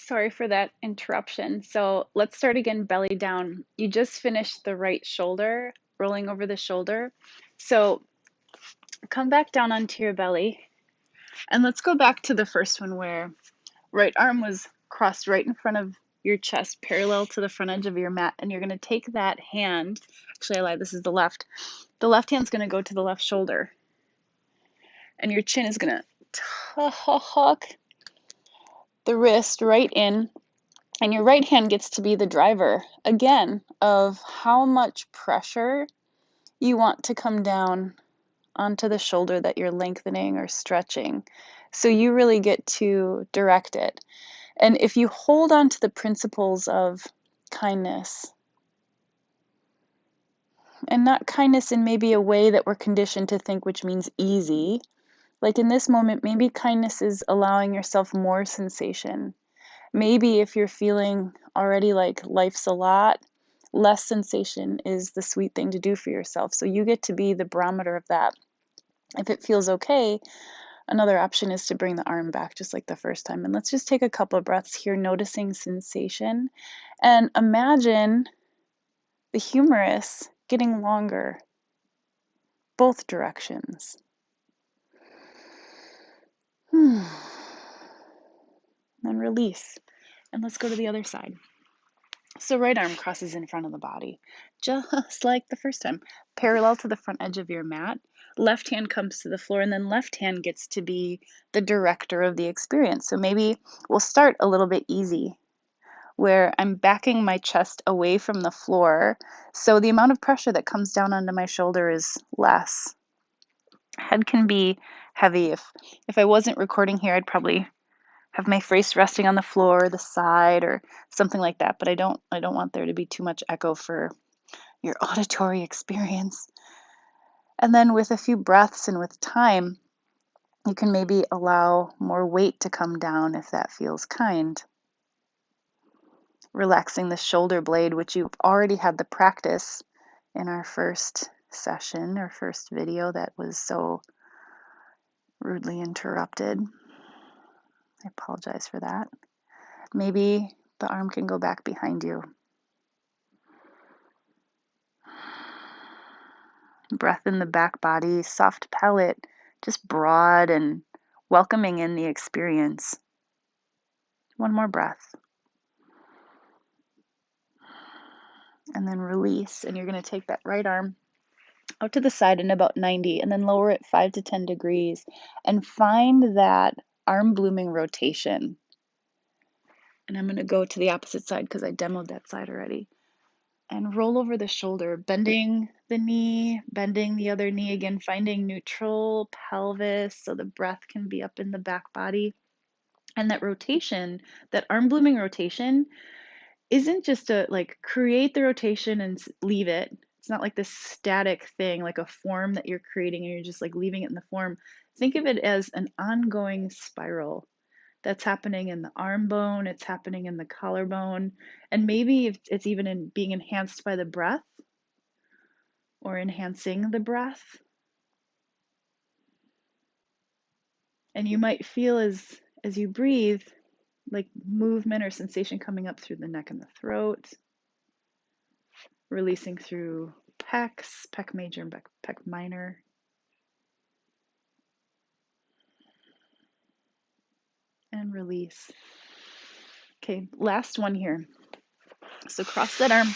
Sorry for that interruption. So let's start again, belly down. You just finished the right shoulder, rolling over the shoulder. So come back down onto your belly. And let's go back to the first one where right arm was crossed right in front of your chest, parallel to the front edge of your mat. And you're going to take that hand. Actually, I lied, this is the left. The left hand's going to go to the left shoulder. And your chin is going to tuck the wrist right in. And your right hand gets to be the driver, again, of how much pressure you want to come down onto the shoulder that you're lengthening or stretching. So you really get to direct it. And if you hold on to the principles of kindness, and not kindness in maybe a way that we're conditioned to think, which means easy, like in this moment, maybe kindness is allowing yourself more sensation. Maybe if you're feeling already like life's a lot, less sensation is the sweet thing to do for yourself. So you get to be the barometer of that. If it feels okay, another option is to bring the arm back just like the first time. And let's just take a couple of breaths here, noticing sensation. And imagine the humerus getting longer, both directions. And release. And let's go to the other side. So right arm crosses in front of the body, just like the first time, parallel to the front edge of your mat. Left hand comes to the floor, and then left hand gets to be the director of the experience. So maybe we'll start a little bit easy, where I'm backing my chest away from the floor, so the amount of pressure that comes down onto my shoulder is less. Head can be heavy. If I wasn't recording here, I'd probably have my face resting on the floor, or the side, or something like that. But I don't want there to be too much echo for your auditory experience. And then with a few breaths and with time, you can maybe allow more weight to come down if that feels kind. Relaxing the shoulder blade, which you've already had the practice in our first session or first video that was so rudely interrupted. I apologize for that. Maybe the arm can go back behind you. Breath in the back body, soft palate, just broad and welcoming in the experience. One more breath. And then release. And you're going to take that right arm out to the side in about 90 and then lower it 5 to 10 degrees and find that arm blooming rotation. And I'm going to go to the opposite side because I demoed that side already. And roll over the shoulder, bending the knee, bending the other knee again, finding neutral pelvis so the breath can be up in the back body. And that rotation, that arm blooming rotation, isn't just a like create the rotation and leave it. It's not like this static thing, like a form that you're creating and you're just like leaving it in the form. Think of it as an ongoing spiral that's happening in the arm bone, it's happening in the collarbone, and maybe it's even being enhanced by the breath or enhancing the breath. And you might feel as you breathe, like movement or sensation coming up through the neck and the throat, releasing through pecs, pec major and pec minor. And release. Okay, last one here. So cross that arm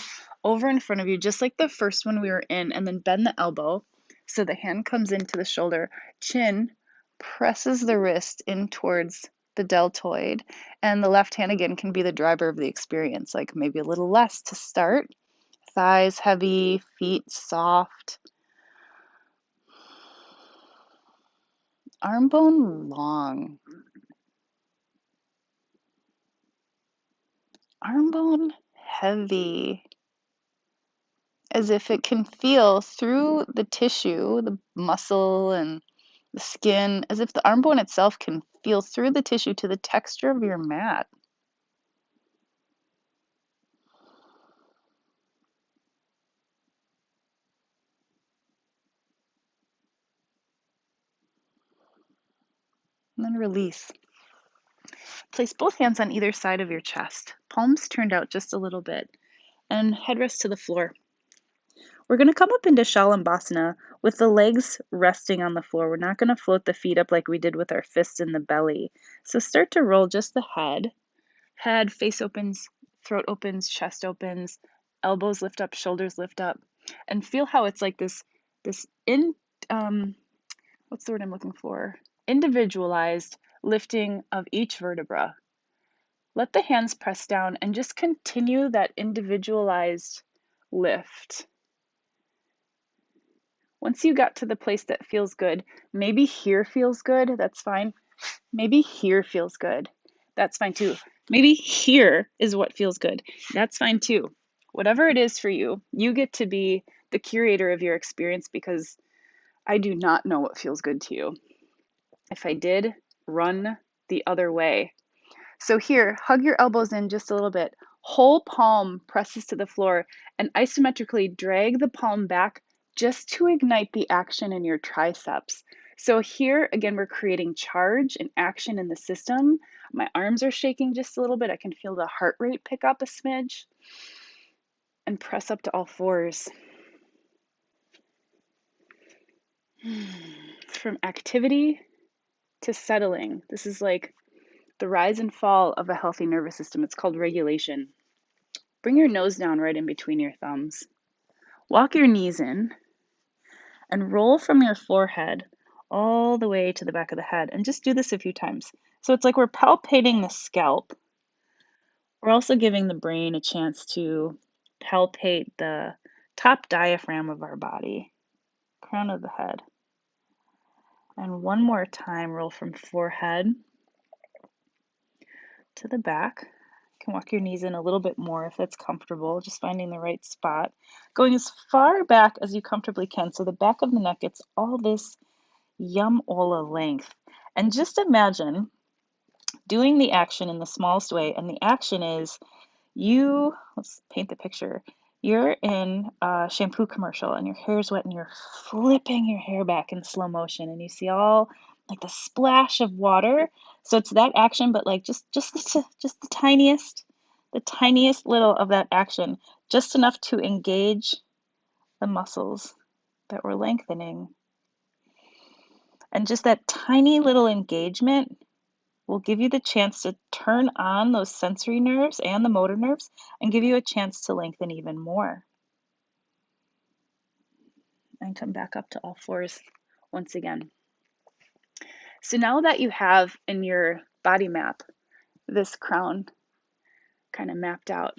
over in front of you, just like the first one we were in, and then bend the elbow so the hand comes into the shoulder. Chin presses the wrist in towards the deltoid, and the left hand again can be the driver of the experience, like maybe a little less to start. Thighs heavy, feet soft. Arm bone long. Arm bone heavy, as if it can feel through the tissue, the muscle and the skin, as if the arm bone itself can feel through the tissue to the texture of your mat. And then release. Place both hands on either side of your chest, palms turned out just a little bit, and headrest to the floor. We're going to come up into Shalabhasana with the legs resting on the floor. We're not going to float the feet up like we did with our fists in the belly. So start to roll just the head. Head, face opens, throat opens, chest opens, elbows lift up, shoulders lift up, and feel how it's like this what's the word I'm looking for? Individualized lifting of each vertebra. Let the hands press down and just continue that individualized lift. Once you got to the place that feels good, maybe here feels good, that's fine. Maybe here feels good, that's fine too. Maybe here is what feels good, that's fine too. Whatever it is for you, you get to be the curator of your experience, because I do not know what feels good to you. If I did, run the other way. So here, hug your elbows in just a little bit. Whole palm presses to the floor, and isometrically drag the palm back just to ignite the action in your triceps. So here, again, we're creating charge and action in the system. My arms are shaking just a little bit. I can feel the heart rate pick up a smidge. And press up to all fours. From activity to settling. This is like the rise and fall of a healthy nervous system. It's called regulation. Bring your nose down right in between your thumbs. Walk your knees in and roll from your forehead all the way to the back of the head. And just do this a few times. So it's like we're palpating the scalp. We're also giving the brain a chance to palpate the top diaphragm of our body, crown of the head. And one more time, roll from forehead to the back. You can walk your knees in a little bit more if that's comfortable, just finding the right spot. Going as far back as you comfortably can, so the back of the neck gets all this yum ola length. And just imagine doing the action in the smallest way, and the action is let's paint the picture. You're in a shampoo commercial and your hair is wet and you're flipping your hair back in slow motion and you see all like the splash of water. So it's that action, but like just the tiniest little of that action, just enough to engage the muscles that we're lengthening. And just that tiny little engagement will give you the chance to turn on those sensory nerves and the motor nerves and give you a chance to lengthen even more. And come back up to all fours once again. So now that you have in your body map this crown kind of mapped out,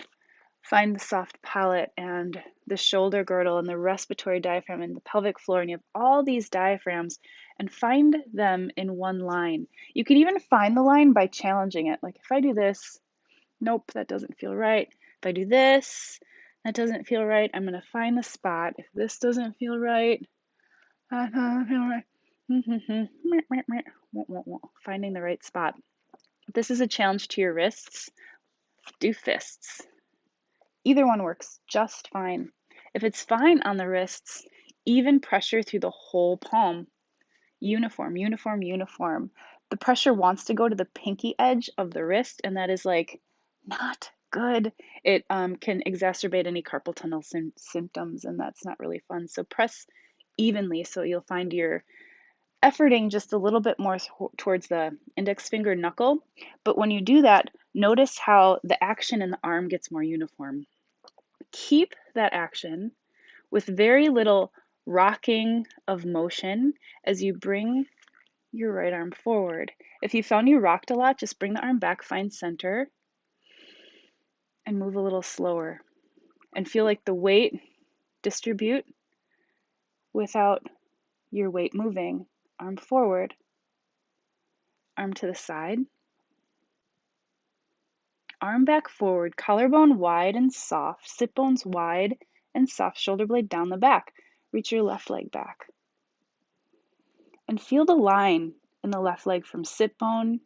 find the soft palate and the shoulder girdle and the respiratory diaphragm and the pelvic floor, and you have all these diaphragms, and find them in one line. You can even find the line by challenging it. Like if I do this, nope, that doesn't feel right. If I do this, that doesn't feel right. I'm going to find the spot. If this doesn't feel right, that doesn't feel right. Finding the right spot. If this is a challenge to your wrists, do fists. Either one works just fine. If it's fine on the wrists, even pressure through the whole palm. Uniform, uniform, uniform. The pressure wants to go to the pinky edge of the wrist, and that is like not good. It can exacerbate any carpal tunnel symptoms, and that's not really fun. So press evenly so you'll find you're efforting just a little bit more towards the index finger knuckle. But when you do that, notice how the action in the arm gets more uniform. Keep that action with very little rocking of motion as you bring your right arm forward. If you found you rocked a lot, just bring the arm back, find center, and move a little slower. And feel like the weight distribute without your weight moving. Arm forward, arm to the side, arm back forward, collarbone wide and soft, sit bones wide and soft, shoulder blade down the back. Reach your left leg back. And feel the line in the left leg from sit bone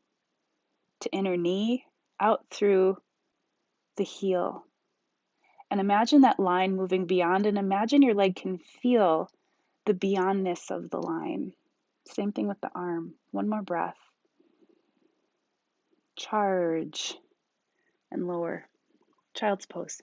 to inner knee, out through the heel. And imagine that line moving beyond, and imagine your leg can feel the beyondness of the line. Same thing with the arm. One more breath. charge, and lower. Child's pose.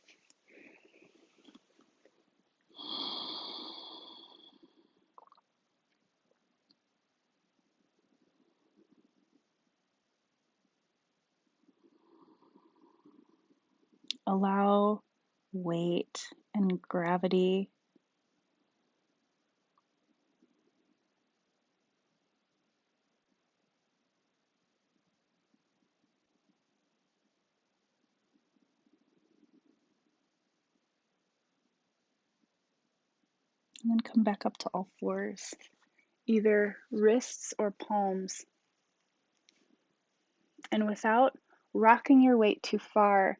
Allow weight and gravity and then come back up to all fours, either wrists or palms. And without rocking your weight too far,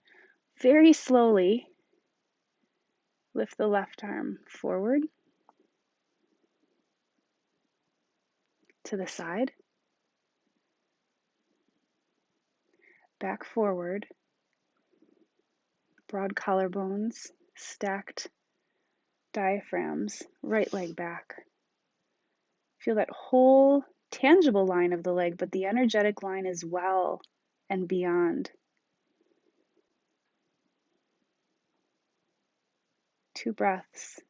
very slowly lift the left arm forward, to the side, back forward, broad collarbones, stacked diaphragms, right leg back. Feel that whole tangible line of the leg, but the energetic line as well and beyond. 2 breaths.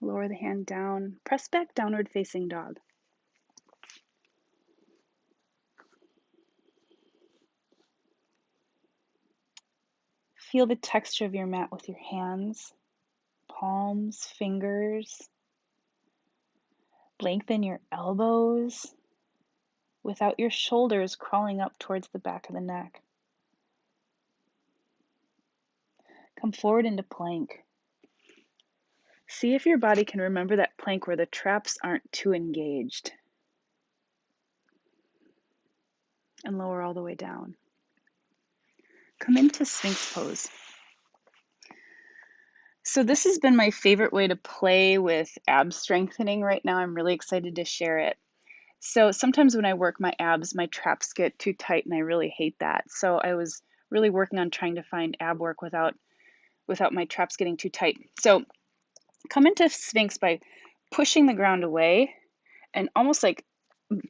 Lower the hand down. Press back, downward facing dog. Feel the texture of your mat with your hands, palms, fingers. Lengthen your elbows without your shoulders crawling up towards the back of the neck. Come forward into plank. See if your body can remember that plank where the traps aren't too engaged. And lower all the way down. Come into Sphinx pose. So this has been my favorite way to play with ab strengthening right now. I'm really excited to share it. So sometimes when I work my abs, my traps get too tight and I really hate that. So I was really working on trying to find ab work without my traps getting too tight. So come into Sphinx by pushing the ground away and almost like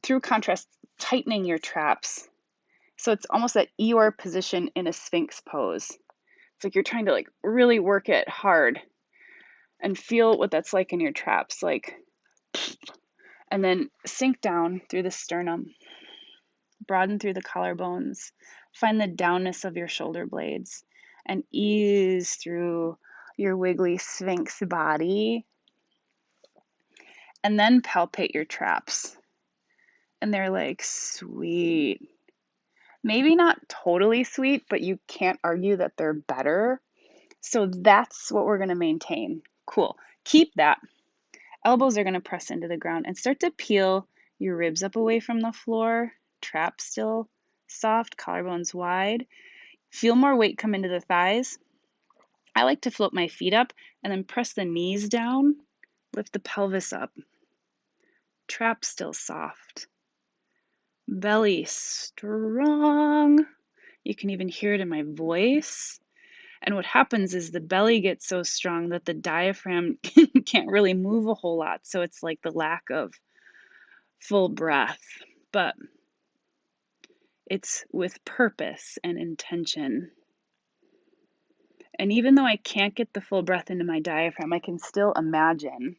through contrast, tightening your traps. So it's almost that Eeyore position in a Sphinx pose. It's like you're trying to like really work it hard and feel what that's like in your traps, like, and then sink down through the sternum, broaden through the collarbones, find the downness of your shoulder blades, and ease through your wiggly Sphinx body, and then palpate your traps. And they're like sweet. Maybe not totally sweet, but you can't argue that they're better. So that's what we're going to maintain. Cool. Keep that. Elbows are going to press into the ground and start to peel your ribs up away from the floor. Trap still soft, collarbones wide. Feel more weight come into the thighs. I like to float my feet up and then press the knees down. Lift the pelvis up. Trap still soft. Belly strong. You can even hear it in my voice. And what happens is the belly gets so strong that the diaphragm can't really move a whole lot. So it's like the lack of full breath. But it's with purpose and intention. And even though I can't get the full breath into my diaphragm, I can still imagine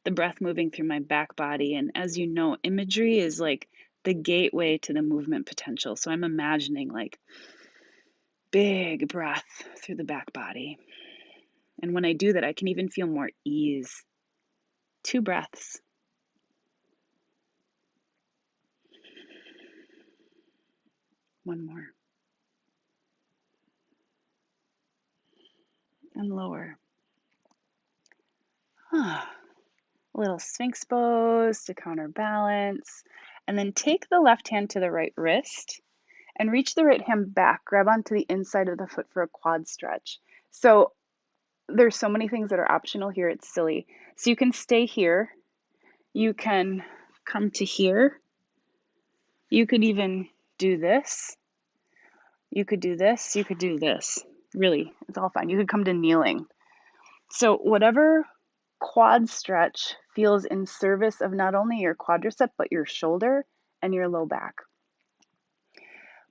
the breath moving through my back body. And as you know, imagery is like the gateway to the movement potential. So I'm imagining like big breath through the back body. And when I do that, I can even feel more ease. 2 breaths. One more. And lower. A little Sphinx pose to counterbalance. And then take the left hand to the right wrist and reach the right hand back. Grab onto the inside of the foot for a quad stretch. So there's so many things that are optional here, it's silly. So you can stay here. You can come to here. You could even do this. You could do this. You could do this. Really, it's all fine. You could come to kneeling. So whatever quad stretch feels in service of not only your quadricep, but your shoulder and your low back.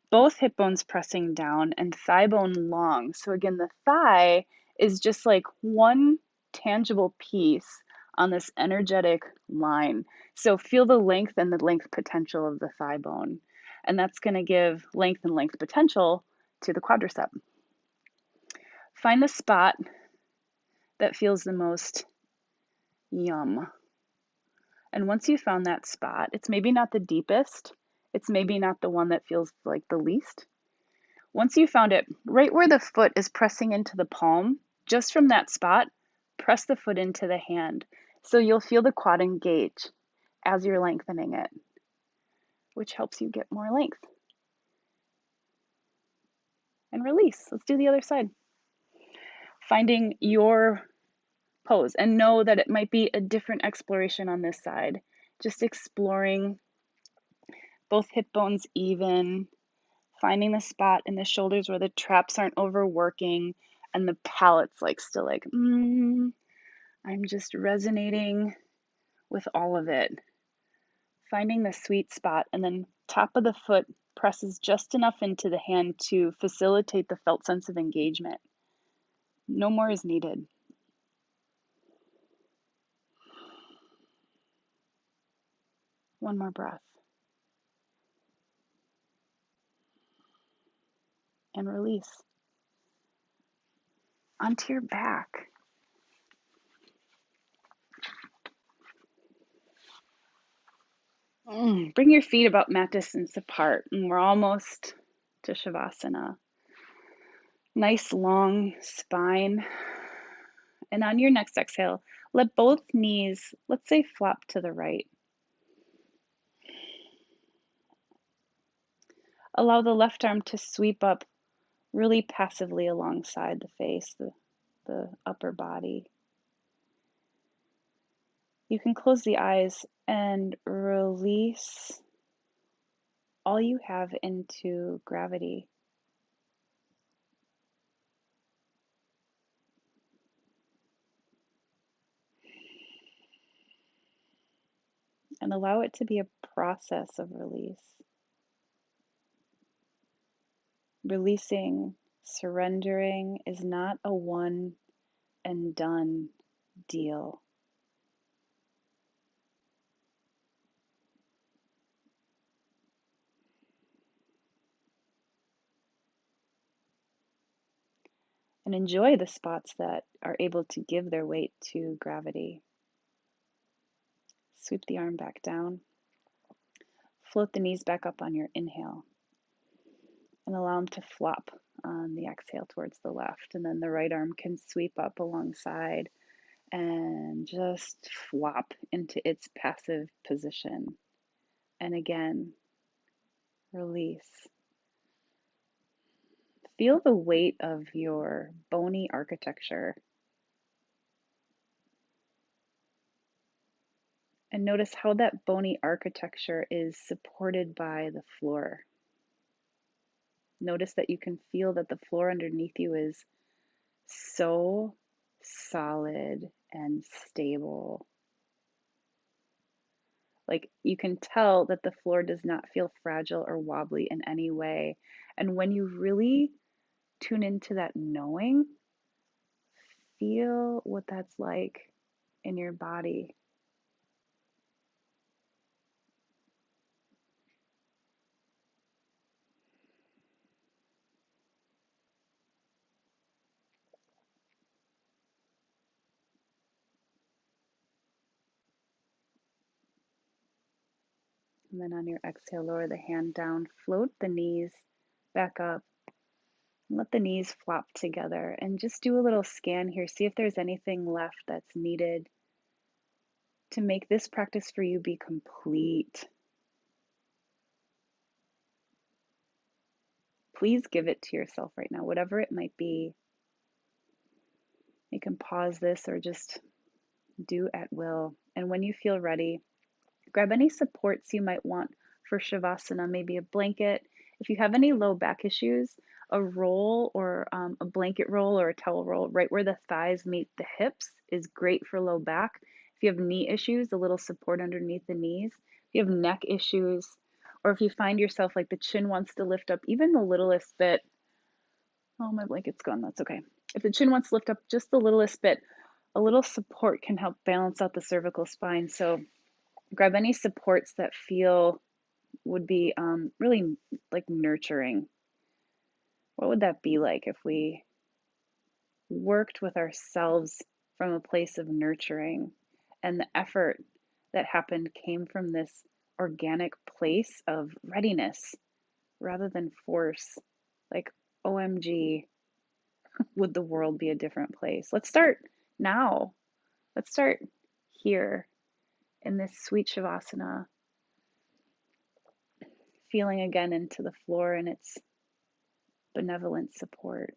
Both hip bones pressing down and thigh bone long. So again, the thigh is just like one tangible piece on this energetic line. So feel the length and the length potential of the thigh bone. And that's going to give length and length potential to the quadricep. Find the spot that feels the most yum. And once you found that spot, it's maybe not the deepest, it's maybe not the one that feels like the least. Once you found it, right where the foot is pressing into the palm, just from that spot, press the foot into the hand. So you'll feel the quad engage as you're lengthening it, which helps you get more length. And release. Let's do the other side. Finding your pose, and know that it might be a different exploration on this side. Just exploring both hip bones even, finding the spot in the shoulders where the traps aren't overworking and the palate's like still like, I'm just resonating with all of it. Finding the sweet spot, and then top of the foot presses just enough into the hand to facilitate the felt sense of engagement. No more is needed. One more breath. And release. Onto your back. Bring your feet about mat distance apart, and we're almost to Shavasana. Nice long spine. And on your next exhale, let both knees, let's say, flop to the right. Allow the left arm to sweep up really passively alongside the face, the upper body. You can close the eyes and release all you have into gravity. And allow it to be a process of release. Releasing, surrendering is not a one and done deal. And enjoy the spots that are able to give their weight to gravity. Sweep the arm back down. Float the knees back up on your inhale. And allow them to flop on the exhale towards the left. And then the right arm can sweep up alongside and just flop into its passive position. And again, release. Feel the weight of your bony architecture. And notice how that bony architecture is supported by the floor. Notice that you can feel that the floor underneath you is so solid and stable. Like you can tell that the floor does not feel fragile or wobbly in any way. And when you really tune into that knowing, feel what that's like in your body. And then on your exhale, lower the hand down, float the knees back up. Let the knees flop together and just do a little scan here. See if there's anything left that's needed to make this practice for you be complete. Please give it to yourself right now, whatever it might be. You can pause this or just do at will. And when you feel ready, grab any supports you might want for Shavasana, maybe a blanket. If you have any low back issues, A roll or a blanket roll or a towel roll right where the thighs meet the hips is great for low back. If you have knee issues, a little support underneath the knees. If you have neck issues, or if you find yourself like the chin wants to lift up even the littlest bit. Oh, my blanket's gone. That's okay. If the chin wants to lift up just the littlest bit, a little support can help balance out the cervical spine. So grab any supports that feel would be really like nurturing. What would that be like if we worked with ourselves from a place of nurturing, and the effort that happened came from this organic place of readiness rather than force? Like, OMG, would the world be a different place? Let's start now. Let's start here in this sweet Shavasana, feeling again into the floor and its benevolent support.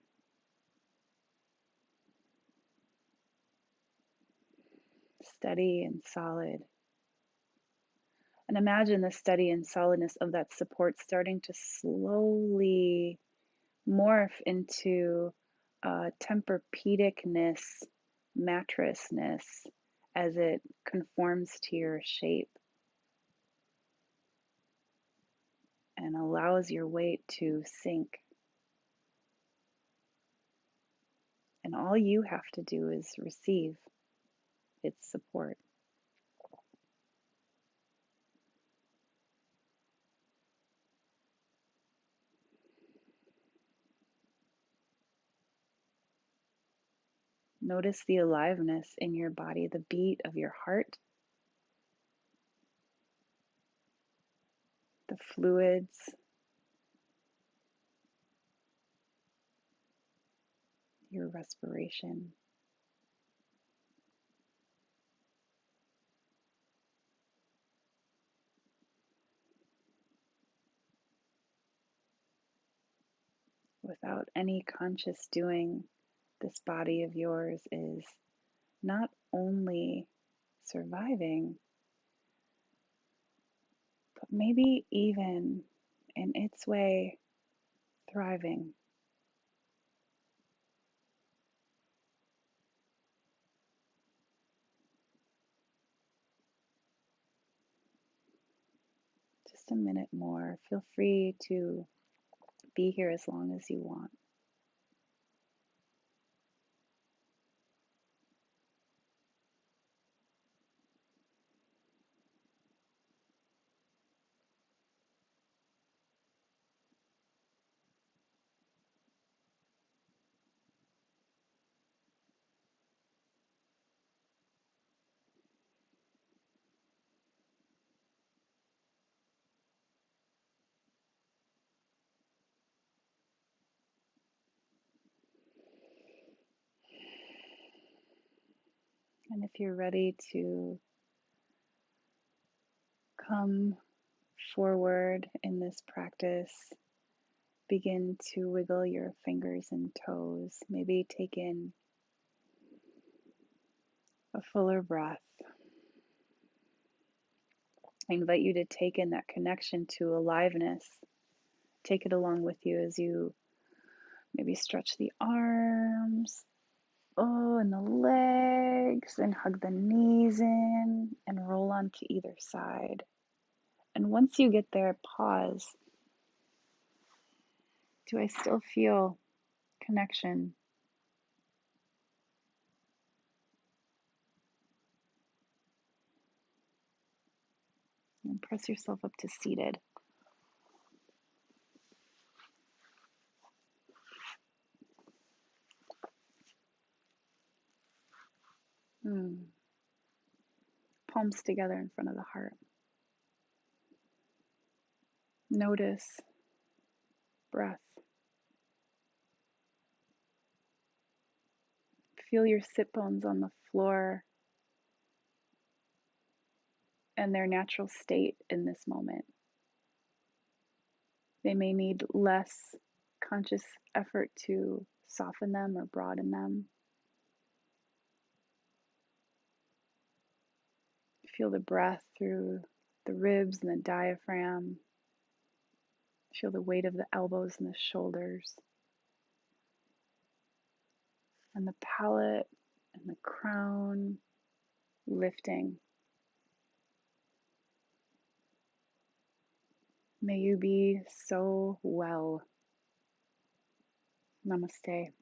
Steady and solid. And imagine the steady and solidness of that support starting to slowly morph into Tempur-Pedicness, mattressness as it conforms to your shape and allows your weight to sink. And all you have to do is receive its support. Notice the aliveness in your body, the beat of your heart, the fluids, your respiration. Without any conscious doing, this body of yours is not only surviving, but maybe even in its way thriving. Just a minute more. Feel free to be here as long as you want. And if you're ready to come forward in this practice, begin to wiggle your fingers and toes. Maybe take in a fuller breath. I invite you to take in that connection to aliveness. Take it along with you as you maybe stretch the arms, and the legs, and hug the knees in and roll onto either side. And once you get there, pause. Do I still feel connection? And press yourself up to seated. Palms together in front of the heart. Notice breath. Feel your sit bones on the floor and their natural state in this moment. They may need less conscious effort to soften them or broaden them. Feel the breath through the ribs and the diaphragm. Feel the weight of the elbows and the shoulders. and the palate and the crown lifting. May you be so well. Namaste.